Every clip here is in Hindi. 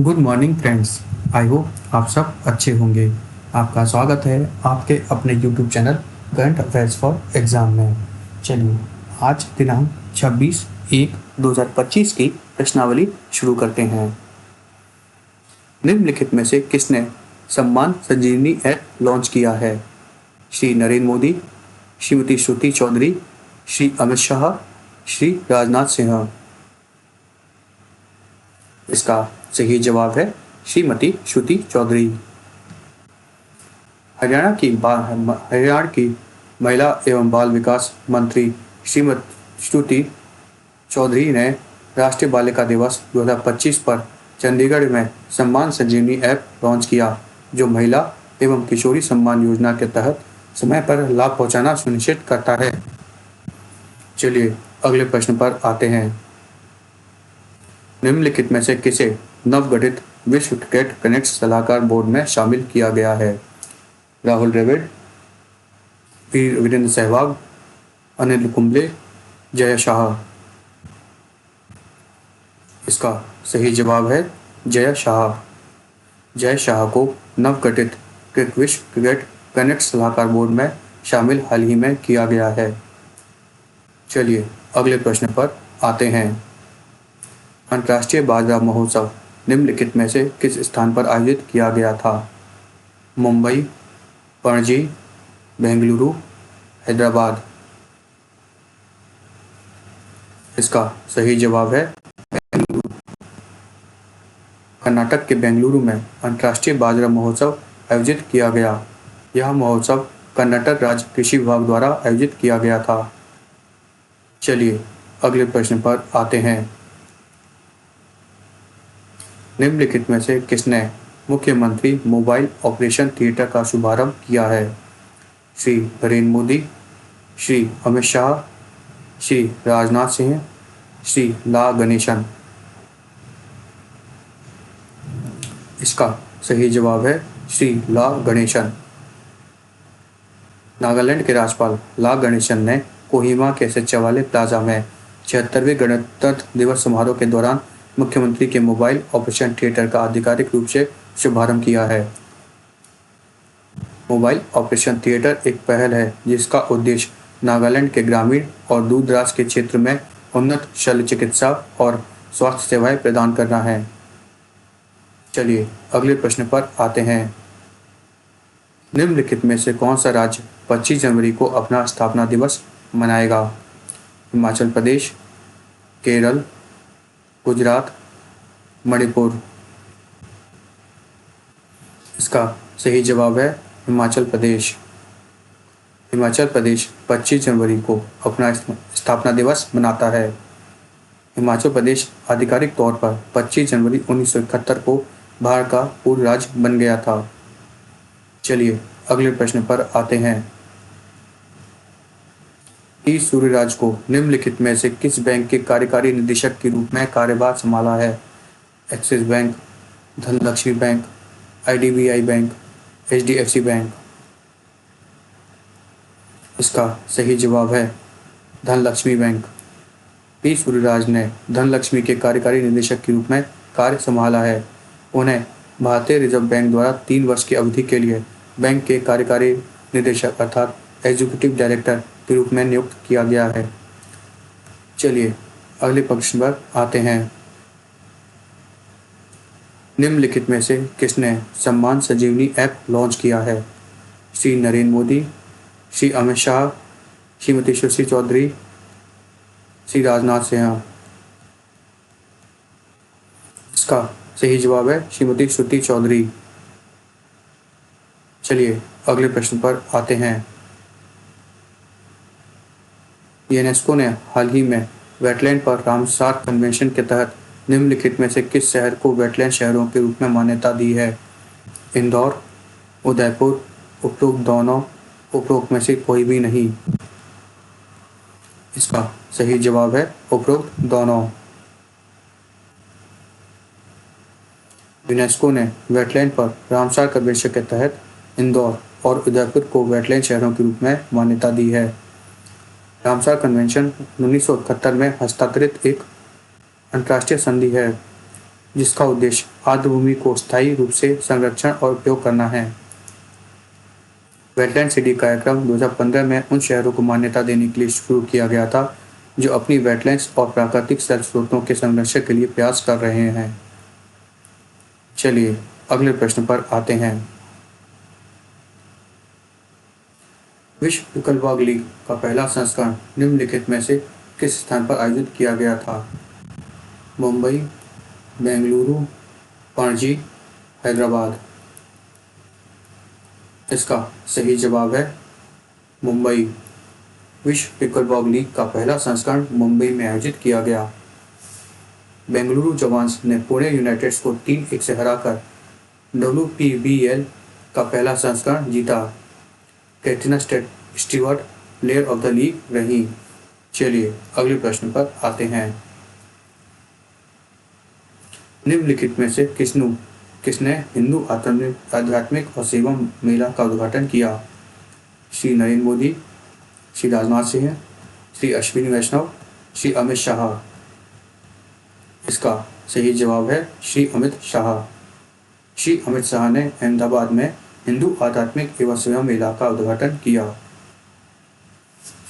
Good morning friends. I hope आप सब अच्छे होंगे। आपका स्वागत है आपके अपने YouTube channel current affairs for exam में। चलिए आज दिनांक 26/1/2025 की प्रश्नावली शुरू करते हैं। निम्नलिखित में से किसने सम्मान संजीवनी ऐप लॉन्च किया है? श्री नरेंद्र मोदी, श्रीमती श्रुति चौधरी, श्री अमित शाह, श्री राजनाथ सिंह। इसका सही जवाब है श्रीमती श्रुति चौधरी। हरियाणा की महिला एवं बाल विकास मंत्री श्रीमती श्रुति चौधरी ने राष्ट्रीय बालिका दिवस 2025 पर चंडीगढ़ में सम्मान संजीवनी ऐप लॉन्च किया, जो महिला एवं किशोरी सम्मान योजना के तहत समय पर लाभ पहुंचाना सुनिश्चित करता है। चलिए अगले प्रश्न पर आते हैं। निम्नलिखित में से किसे नवगठित विश्व क्रिकेट कनेक्ट सलाहकार बोर्ड में शामिल किया गया है? राहुल द्रविड़, वीरेंद्र सहवाग, अनिल कुंबले, जय शाह। इसका सही जवाब है जय शाह। जय शाह को नवगठित विश्व क्रिकेट कनेक्ट सलाहकार बोर्ड में शामिल हाल ही में किया गया है। चलिए अगले प्रश्न पर आते हैं। अंतर्राष्ट्रीय बाजरा महोत्सव निम्नलिखित में से किस स्थान पर आयोजित किया गया था? मुंबई, पणजी, बेंगलुरु, हैदराबाद। इसका सही जवाब है बेंगलुरु। कर्नाटक के बेंगलुरु में अंतर्राष्ट्रीय बाजरा महोत्सव आयोजित किया गया। यह महोत्सव कर्नाटक राज्य कृषि विभाग द्वारा आयोजित किया गया था। चलिए अगले प्रश्न पर आते हैं। निम्नलिखित में से किसने मुख्यमंत्री मोबाइल ऑपरेशन थिएटर का शुभारंभ किया है? श्री नरेंद्र मोदी, श्री अमित शाह, श्री राजनाथ सिंह, श्री ला गणेशन। इसका सही जवाब है श्री ला गणेशन। नागालैंड के राज्यपाल ला गणेशन ने कोहिमा के सचिवालय प्लाजा में 76वें गणतंत्र दिवस समारोह के दौरान मुख्यमंत्री के मोबाइल ऑपरेशन थिएटर का आधिकारिक रूप से शुभारंभ किया है। मोबाइल ऑपरेशन थिएटर एक पहल है जिसका उद्देश्य नागालैंड के ग्रामीण और दूर दराज के क्षेत्र में उन्नत शल्य चिकित्सा और स्वास्थ्य सेवाएं प्रदान करना है। चलिए अगले प्रश्न पर आते हैं। निम्नलिखित में से कौन सा राज्य 25 जनवरी को अपना स्थापना दिवस मनाएगा? हिमाचल प्रदेश, केरल, गुजरात, मणिपुर। इसका सही जवाब है हिमाचल प्रदेश। हिमाचल प्रदेश 25 जनवरी को अपना स्थापना दिवस मनाता है। हिमाचल प्रदेश आधिकारिक तौर पर 25 जनवरी 1971 को भारत का पूर्व राज्य बन गया था। चलिए अगले प्रश्न पर आते हैं। टी सूर्यराज को निम्नलिखित में से किस बैंक के कार्यकारी निदेशक के रूप में कार्यभार संभाला है? Axis bank, Dhanlaxmi bank, IDBI bank, HDFC bank. इसका सही जवाब है धनलक्ष्मी बैंक। टी सूर्यराज ने धनलक्ष्मी के कार्यकारी निदेशक के रूप में कार्य संभाला है। उन्हें भारतीय रिजर्व बैंक द्वारा 3 वर्ष की अवधि के लिए बैंक के कार्यकारी निदेशक अर्थात एग्जीक्यूटिव डायरेक्टर के रूप में नियुक्त किया गया है। चलिए अगले प्रश्न पर आते हैं। निम्नलिखित में से किसने सम्मान संजीवनी ऐप लॉन्च किया है? श्री नरेंद्र मोदी, श्री अमित शाह, श्रीमती श्रुति चौधरी, श्री राजनाथ सिंह। इसका सही जवाब है श्रीमती श्रुति चौधरी। चलिए अगले प्रश्न पर आते हैं। यूनेस्को ने हाल ही में वेटलैंड पर रामसार कन्वेंशन के तहत निम्नलिखित में से किस शहर को वेटलैंड शहरों के रूप में मान्यता दी है? इंदौर, उदयपुर, उपरोक्त दोनों, उपरोक्त में से कोई भी नहीं। इसका सही जवाब है उपरोक्त दोनों। यूनेस्को ने वेटलैंड पर रामसार कन्वेंशन के तहत इंदौर और उदयपुर को वेटलैंड शहरों के रूप में मान्यता दी है। रामसार कन्वेंशन 1971 में हस्ताक्षरित एक अंतर्राष्ट्रीय संधि है। जिसका उद्देश्य आर्द्रभूमि को स्थायी रूप से संरक्षण और उपयोग करना है। वेटलैंड सिटी कार्यक्रम 2015 में उन शहरों को मान्यता देने के लिए शुरू किया गया था जो अपनी वेटलैंड्स और प्राकृतिक जल स्रोतों के संरक्षण के लिए प्रयास कर रहे हैं। चलिए अगले प्रश्न पर आते हैं। विश्व पिकलबॉल लीग का पहला संस्करण निम्नलिखित में से किस स्थान पर आयोजित किया गया था? मुंबई, बेंगलुरु, पणजी, हैदराबाद। इसका सही जवाब है मुंबई। विश्व पिकलबॉल लीग का पहला संस्करण मुंबई में आयोजित किया गया। बेंगलुरु जवान्स ने पुणे यूनाइटेड्स को 3-1 से हराकर WPBL का पहला संस्करण जीता। Katrina Stewart player of the league रही। चलिए अगले प्रश्न पर आते हैं। निम्नलिखित में से किसने हिंदू आध्यात्मिक और सेवा मेला का उद्घाटन किया? श्री नरेंद्र मोदी, श्री राजनाथ सिंह, श्री अश्विनी वैष्णव, श्री अमित शाह। इसका सही जवाब है श्री अमित शाह। श्री अमित शाह ने अहमदाबाद में हिंदू आध्यात्मिक एवं सेवा मेला का उद्घाटन किया।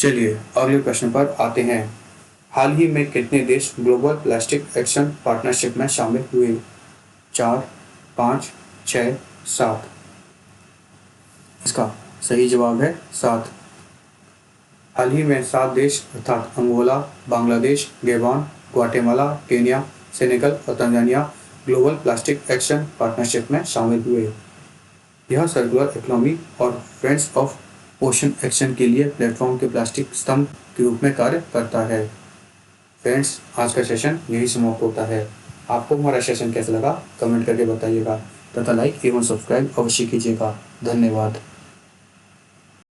चलिए अगले प्रश्न पर आते हैं। हाल ही में कितने देश ग्लोबल प्लास्टिक एक्शन पार्टनरशिप में शामिल हुए? 4, 5, 6, 7। इसका सही जवाब है 7। हाल ही में 7 देश अर्थात Angola, Bangladesh, Gabon, Guatemala, Kenya, Senegal और Tanzania global plastic action partnership में शामिल हुए। यह सर्कुलर इकोनॉमी और फ्रेंड्स ऑफ ओशन एक्शन के लिए प्लेटफॉर्म के प्लास्टिक स्तंभ के रूप में कार्य करता है। फ्रेंड्स, आज का सेशन यही समाप्त होता है। आपको हमारा सेशन कैसा लगा कमेंट करके बताइएगा तथा लाइक एवं सब्सक्राइब अवश्य कीजिएगा। धन्यवाद।